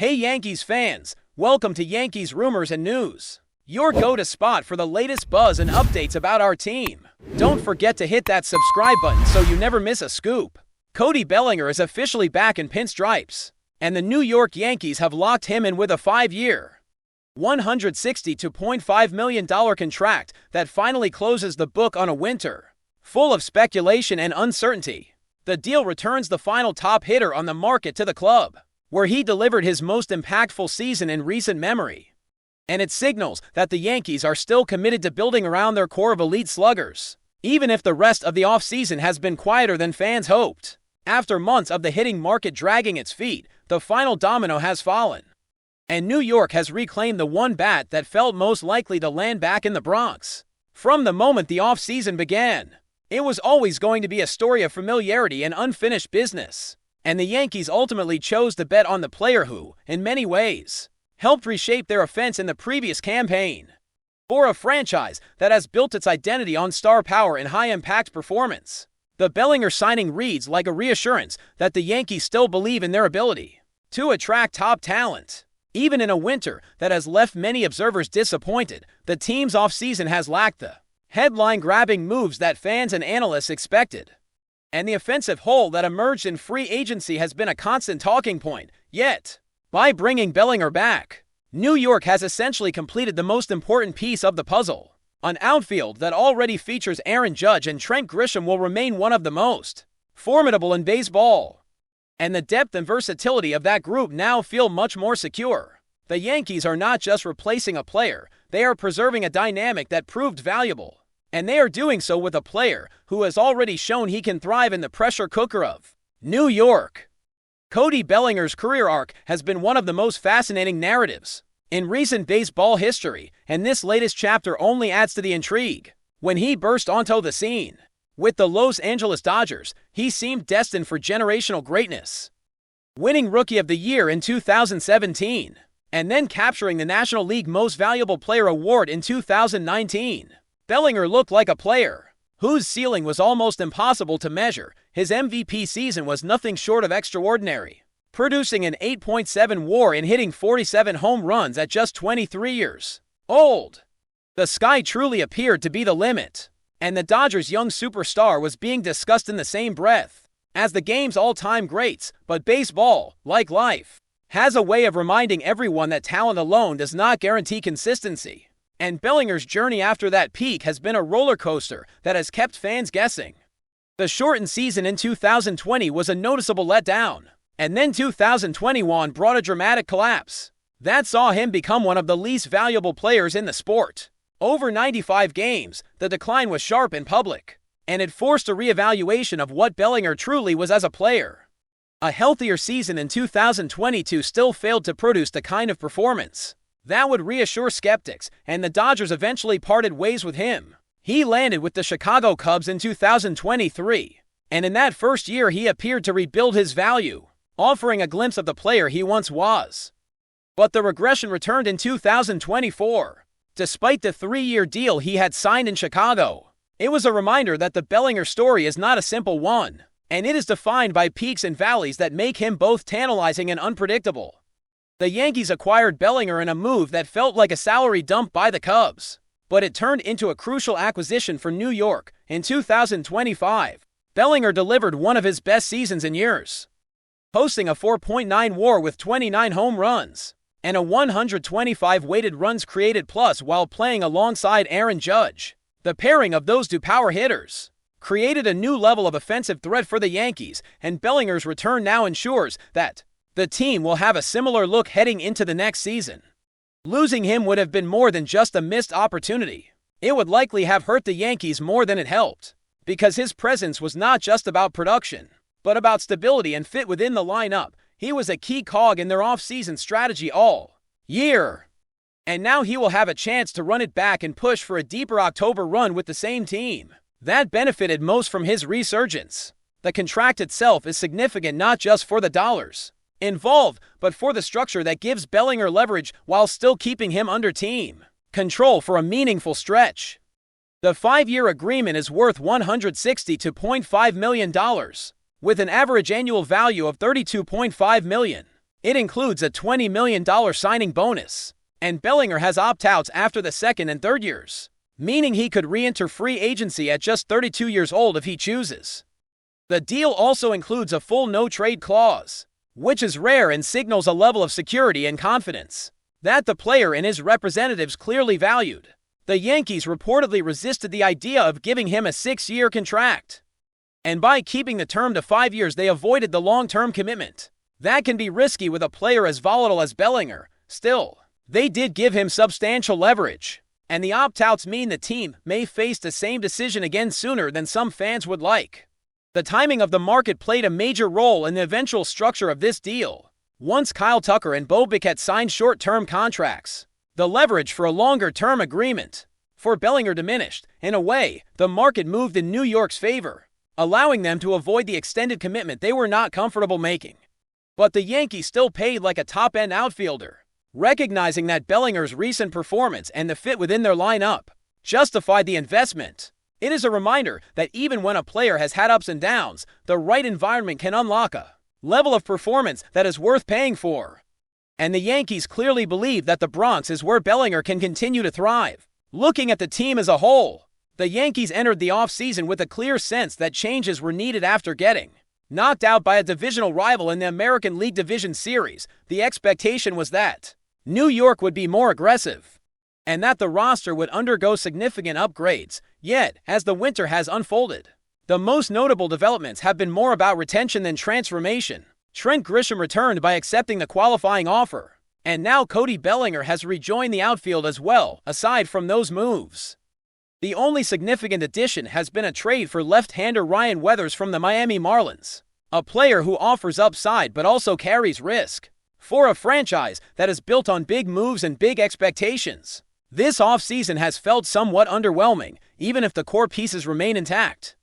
Hey Yankees fans, welcome to Yankees Rumors and News, your go-to spot for the latest buzz and updates about our team. Don't forget to hit that subscribe button so you never miss a scoop. Cody Bellinger is officially back in pinstripes, and the New York Yankees have locked him in with a 5-year, $162.5 million contract that finally closes the book on a winter full of speculation and uncertainty. The deal returns the final top hitter on the market to the club, where he delivered his most impactful season in recent memory. And it signals that the Yankees are still committed to building around their core of elite sluggers, even if the rest of the offseason has been quieter than fans hoped. After months of the hitting market dragging its feet, the final domino has fallen, and New York has reclaimed the one bat that felt most likely to land back in the Bronx. From the moment the offseason began, it was always going to be a story of familiarity and unfinished business, and the Yankees ultimately chose to bet on the player who, in many ways, helped reshape their offense in the previous campaign. For a franchise that has built its identity on star power and high-impact performance, the Bellinger signing reads like a reassurance that the Yankees still believe in their ability to attract top talent. Even in a winter that has left many observers disappointed, the team's offseason has lacked the headline-grabbing moves that fans and analysts expected, and the offensive hole that emerged in free agency has been a constant talking point. Yet, by bringing Bellinger back, New York has essentially completed the most important piece of the puzzle. An outfield that already features Aaron Judge and Trent Grisham will remain one of the most formidable in baseball, and the depth and versatility of that group now feel much more secure. The Yankees are not just replacing a player, they are preserving a dynamic that proved valuable. And they are doing so with a player who has already shown he can thrive in the pressure cooker of New York. Cody Bellinger's career arc has been one of the most fascinating narratives in recent baseball history, and this latest chapter only adds to the intrigue. When he burst onto the scene with the Los Angeles Dodgers, he seemed destined for generational greatness, winning Rookie of the Year in 2017, and then capturing the National League Most Valuable Player award in 2019. Bellinger looked like a player whose ceiling was almost impossible to measure. His MVP season was nothing short of extraordinary, producing an 8.7 WAR and hitting 47 home runs at just 23 years old. The sky truly appeared to be the limit, and the Dodgers' young superstar was being discussed in the same breath as the game's all-time greats. But baseball, like life, has a way of reminding everyone that talent alone does not guarantee consistency. And Bellinger's journey after that peak has been a roller coaster that has kept fans guessing. The shortened season in 2020 was a noticeable letdown, and then 2021 brought a dramatic collapse that saw him become one of the least valuable players in the sport. Over 95 games, the decline was sharp and public, and it forced a reevaluation of what Bellinger truly was as a player. A healthier season in 2022 still failed to produce the kind of performance that would reassure skeptics, and the Dodgers eventually parted ways with him. He landed with the Chicago Cubs in 2023, and in that first year he appeared to rebuild his value, offering a glimpse of the player he once was. But the regression returned in 2024. Despite the 3-year deal he had signed in Chicago, it was a reminder that the Bellinger story is not a simple one, and it is defined by peaks and valleys that make him both tantalizing and unpredictable. The Yankees acquired Bellinger in a move that felt like a salary dump by the Cubs, but it turned into a crucial acquisition for New York. In 2025, Bellinger delivered one of his best seasons in years, posting a 4.9 WAR with 29 home runs and a 125 weighted runs created plus while playing alongside Aaron Judge. The pairing of those two power hitters created a new level of offensive threat for the Yankees, and Bellinger's return now ensures that the team will have a similar look heading into the next season. Losing him would have been more than just a missed opportunity. It would likely have hurt the Yankees more than it helped, because his presence was not just about production, but about stability and fit within the lineup. He was a key cog in their off-season strategy all year, and now he will have a chance to run it back and push for a deeper October run with the same team that benefited most from his resurgence. The contract itself is significant not just for the dollars involved, but for the structure that gives Bellinger leverage while still keeping him under team control for a meaningful stretch. The 5-year agreement is worth $162.5 million, with an average annual value of $32.5 million. It includes a $20 million signing bonus, and Bellinger has opt-outs after the second and third years, meaning he could re-enter free agency at just 32 years old if he chooses. The deal also includes a full no-trade clause, which is rare and signals a level of security and confidence that the player and his representatives clearly valued. The Yankees reportedly resisted the idea of giving him a 6-year contract, and by keeping the term to 5 years they avoided the long-term commitment. That can be risky with a player as volatile as Bellinger. Still, they did give him substantial leverage, and the opt-outs mean the team may face the same decision again sooner than some fans would like. The timing of the market played a major role in the eventual structure of this deal. Once Kyle Tucker and Bo Bichette signed short-term contracts, the leverage for a longer-term agreement for Bellinger diminished. In a way, the market moved in New York's favor, allowing them to avoid the extended commitment they were not comfortable making. But the Yankees still paid like a top-end outfielder, recognizing that Bellinger's recent performance and the fit within their lineup justified the investment. It is a reminder that even when a player has had ups and downs, the right environment can unlock a level of performance that is worth paying for. And the Yankees clearly believe that the Bronx is where Bellinger can continue to thrive. Looking at the team as a whole, the Yankees entered the offseason with a clear sense that changes were needed after getting knocked out by a divisional rival in the American League Division Series. The expectation was that New York would be more aggressive, and that the roster would undergo significant upgrades. Yet, as the winter has unfolded, the most notable developments have been more about retention than transformation. Trent Grisham returned by accepting the qualifying offer, and now Cody Bellinger has rejoined the outfield as well. Aside from those moves, the only significant addition has been a trade for left-hander Ryan Weathers from the Miami Marlins, a player who offers upside but also carries risk. For a franchise that is built on big moves and big expectations, this offseason has felt somewhat underwhelming, even if the core pieces remain intact.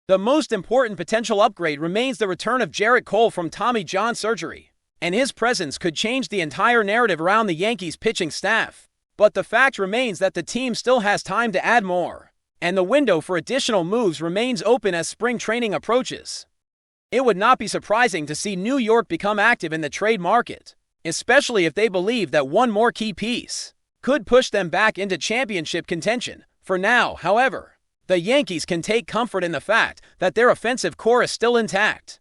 The most important potential upgrade remains the return of Jarrett Cole from Tommy John surgery, and his presence could change the entire narrative around the Yankees' pitching staff. But the fact remains that the team still has time to add more, and the window for additional moves remains open as spring training approaches. It would not be surprising to see New York become active in the trade market, especially if they believe that one more key piece could push them back into championship contention. For now, however, the Yankees can take comfort in the fact that their offensive core is still intact,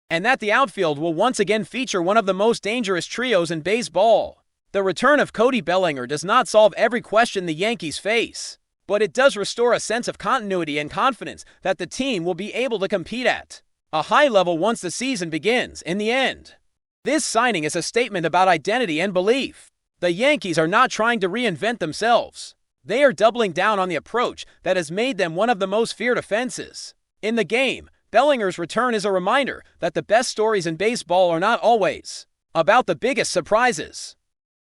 and that the outfield will once again feature one of the most dangerous trios in baseball. The return of Cody Bellinger does not solve every question the Yankees face, but it does restore a sense of continuity and confidence that the team will be able to compete at a high level once the season begins. In the end, this signing is a statement about identity and belief. The Yankees are not trying to reinvent themselves. They are doubling down on the approach that has made them one of the most feared offenses in the game. Bellinger's return is a reminder that the best stories in baseball are not always about the biggest surprises,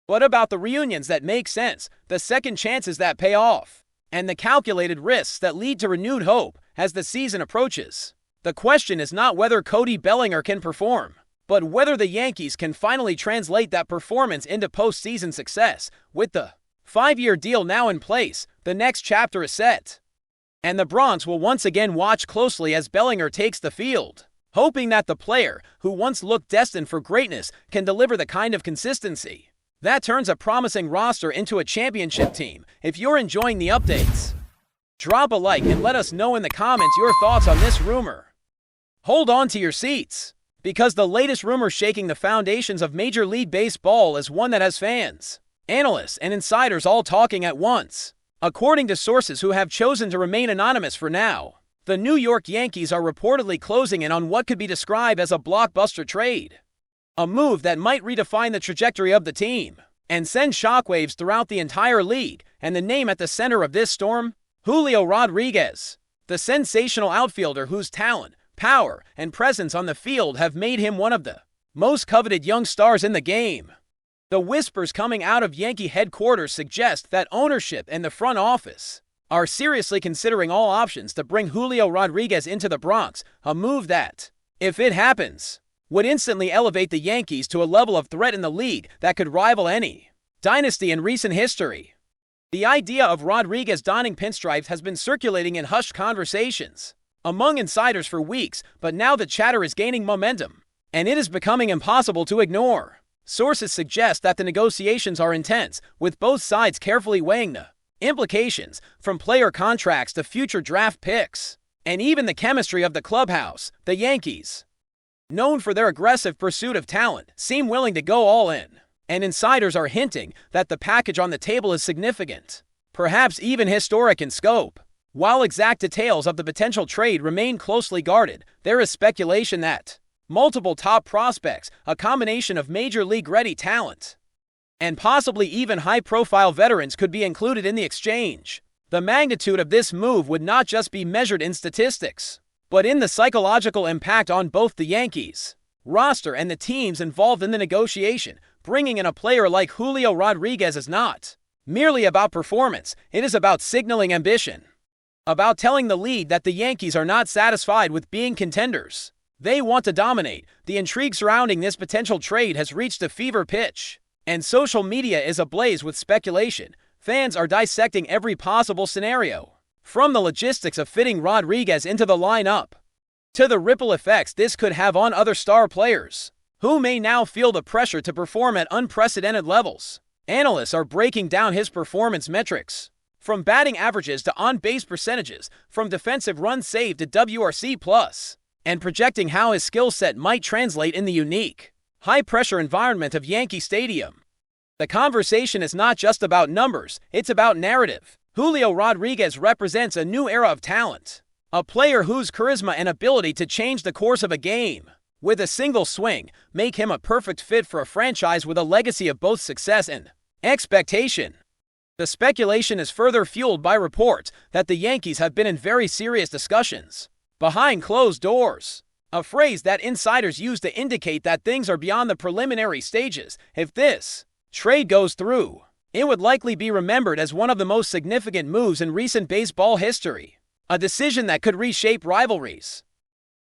but about the reunions that make sense, the second chances that pay off, and the calculated risks that lead to renewed hope as the season approaches. The question is not whether Cody Bellinger can perform, but whether the Yankees can finally translate that performance into postseason success. With the 5-year deal now in place, the next chapter is set, and the Bronx will once again watch closely as Bellinger takes the field, hoping that the player who once looked destined for greatness can deliver the kind of consistency that turns a promising roster into a championship team. If you're enjoying the updates, drop a like and let us know in the comments your thoughts on this rumor. Hold on to your seats, because the latest rumor shaking the foundations of Major League Baseball is one that has fans, analysts, and insiders all talking at once. According to sources who have chosen to remain anonymous for now, the New York Yankees are reportedly closing in on what could be described as a blockbuster trade, a move that might redefine the trajectory of the team and send shockwaves throughout the entire league. And the name at the center of this storm? Julio Rodriguez, the sensational outfielder whose talent, power, and presence on the field have made him one of the most coveted young stars in the game. The whispers coming out of Yankee headquarters suggest that ownership and the front office are seriously considering all options to bring Julio Rodriguez into the Bronx, a move that, if it happens, would instantly elevate the Yankees to a level of threat in the league that could rival any dynasty in recent history. The idea of Rodriguez donning pinstripes has been circulating in hushed conversations among insiders for weeks, but now the chatter is gaining momentum. and it is becoming impossible to ignore. Sources suggest that the negotiations are intense, with both sides carefully weighing the implications, from player contracts to future draft picks, and even the chemistry of the clubhouse. The Yankees, known for their aggressive pursuit of talent, seem willing to go all in, and insiders are hinting that the package on the table is significant, perhaps even historic in scope. While exact details of the potential trade remain closely guarded, there is speculation that multiple top prospects, a combination of major league-ready talent, and possibly even high-profile veterans could be included in the exchange. The magnitude of this move would not just be measured in statistics, but in the psychological impact on both the Yankees roster and the teams involved in the negotiation. Bringing in a player like Julio Rodriguez is not merely about performance, it is about signaling ambition, about telling the league that the Yankees are not satisfied with being contenders. They want to dominate. The intrigue surrounding this potential trade has reached a fever pitch, and social media is ablaze with speculation. Fans are dissecting every possible scenario, from the logistics of fitting Rodriguez into the lineup to the ripple effects this could have on other star players, who may now feel the pressure to perform at unprecedented levels. Analysts are breaking down his performance metrics, from batting averages to on-base percentages, from defensive runs saved to WRC+, and projecting how his skill set might translate in the unique, high-pressure environment of Yankee Stadium. The conversation is not just about numbers, it's about narrative. Julio Rodriguez represents a new era of talent, a player whose charisma and ability to change the course of a game with a single swing make him a perfect fit for a franchise with a legacy of both success and expectation. The speculation is further fueled by reports that the Yankees have been in very serious discussions behind closed doors, a phrase that insiders use to indicate that things are beyond the preliminary stages. If this trade goes through, it would likely be remembered as one of the most significant moves in recent baseball history, a decision that could reshape rivalries,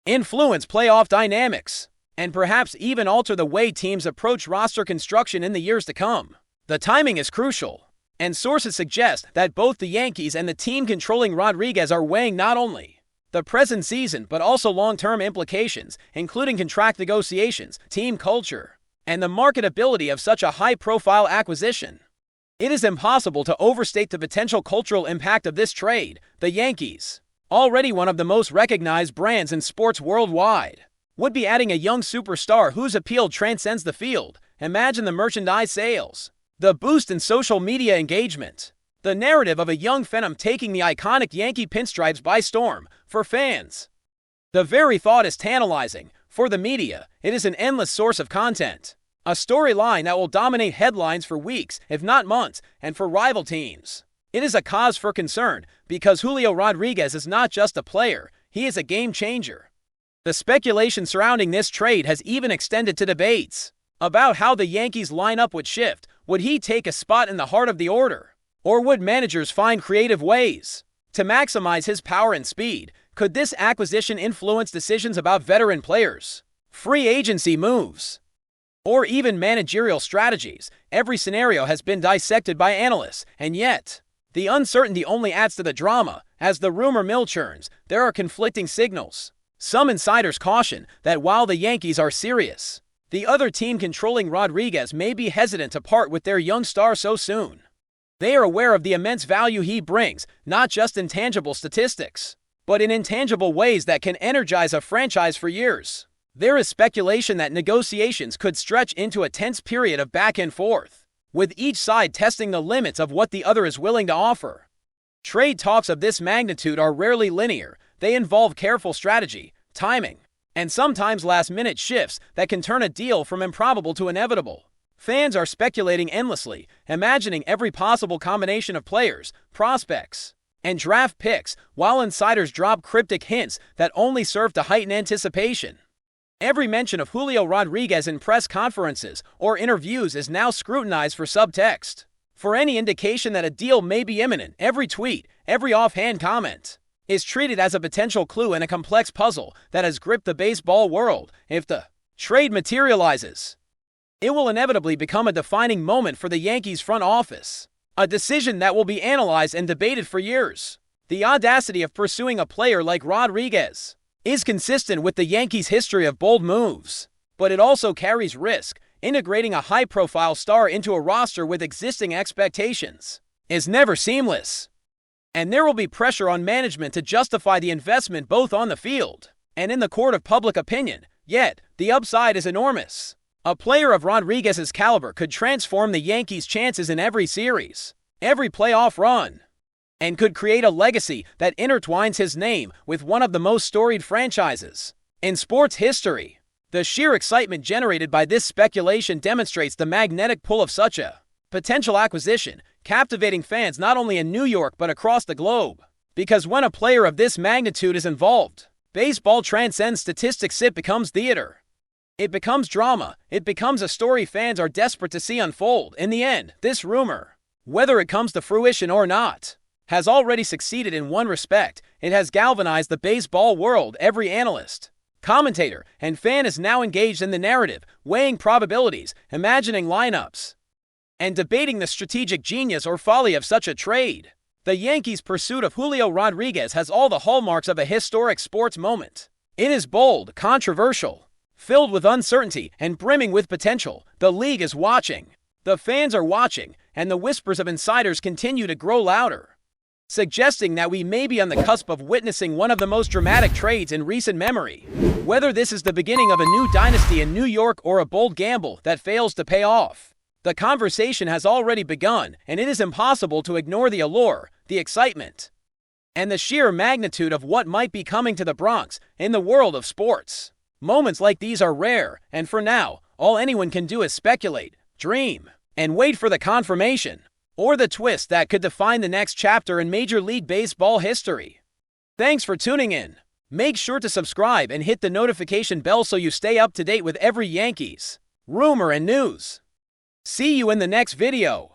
influence playoff dynamics, and perhaps even alter the way teams approach roster construction in the years to come. The timing is crucial, and sources suggest that both the Yankees and the team controlling Rodriguez are weighing not only the present season but also long-term implications, including contract negotiations, team culture, and the marketability of such a high-profile acquisition. It is impossible to overstate the potential cultural impact of this trade. The Yankees, already one of the most recognized brands in sports worldwide, would be adding a young superstar whose appeal transcends the field. Imagine the merchandise sales, the boost in social media engagement, the narrative of a young phenom taking the iconic Yankee pinstripes by storm. For fans, the very thought is tantalizing. For the media, it is an endless source of content, a storyline that will dominate headlines for weeks, if not months. And for rival teams, it is a cause for concern, because Julio Rodriguez is not just a player, he is a game changer. The speculation surrounding this trade has even extended to debates about how the Yankees lineup would shift. Would he take a spot in the heart of the order, or would managers find creative ways to maximize his power and speed? Could this acquisition influence decisions about veteran players, free agency moves, or even managerial strategies? Every scenario has been dissected by analysts, and yet the uncertainty only adds to the drama. As the rumor mill churns, there are conflicting signals. Some insiders caution that while the Yankees are serious, the other team controlling Rodriguez may be hesitant to part with their young star so soon. They are aware of the immense value he brings, not just in tangible statistics, but in intangible ways that can energize a franchise for years. There is speculation that negotiations could stretch into a tense period of back and forth, with each side testing the limits of what the other is willing to offer. Trade talks of this magnitude are rarely linear. They involve careful strategy, timing, and sometimes last-minute shifts that can turn a deal from improbable to inevitable. Fans are speculating endlessly, imagining every possible combination of players, prospects, and draft picks, while insiders drop cryptic hints that only serve to heighten anticipation. Every mention of Julio Rodriguez in press conferences or interviews is now scrutinized for subtext, for any indication that a deal may be imminent. Every tweet, every offhand comment is treated as a potential clue in a complex puzzle that has gripped the baseball world. If the trade materializes, it will inevitably become a defining moment for the Yankees front office, a decision that will be analyzed and debated for years. The audacity of pursuing a player like Rodriguez is consistent with the Yankees' history of bold moves, But it also carries risk. Integrating a high-profile star into a roster with existing expectations is never seamless. And there will be pressure on management to justify the investment both on the field and in the court of public opinion. Yet, the upside is enormous. A player of Rodriguez's caliber could transform the Yankees' chances in every series, every playoff run, and could create a legacy that intertwines his name with one of the most storied franchises in sports history. The sheer excitement generated by this speculation demonstrates the magnetic pull of such a potential acquisition, captivating fans not only in New York but across the globe. Because when a player of this magnitude is involved, baseball transcends statistics. It becomes theater. It becomes drama. It becomes a story fans are desperate to see unfold. In the end, this rumor, whether it comes to fruition or not, has already succeeded in one respect. It has galvanized the baseball world. Every analyst, commentator, and fan is now engaged in the narrative, weighing probabilities, imagining lineups, and debating the strategic genius or folly of such a trade. The Yankees' pursuit of Julio Rodriguez has all the hallmarks of a historic sports moment. It is bold, controversial, filled with uncertainty, and brimming with potential. The league is watching, the fans are watching, and the whispers of insiders continue to grow louder, suggesting that we may be on the cusp of witnessing one of the most dramatic trades in recent memory. Whether this is the beginning of a new dynasty in New York or a bold gamble that fails to pay off, the conversation has already begun, and it is impossible to ignore the allure, the excitement, and the sheer magnitude of what might be coming to the Bronx in the world of sports. Moments like these are rare, and for now, all anyone can do is speculate, dream, and wait for the confirmation or the twist that could define the next chapter in Major League Baseball history. Thanks for tuning in. Make sure to subscribe and hit the notification bell so you stay up to date with every Yankees rumor and news. See you in the next video.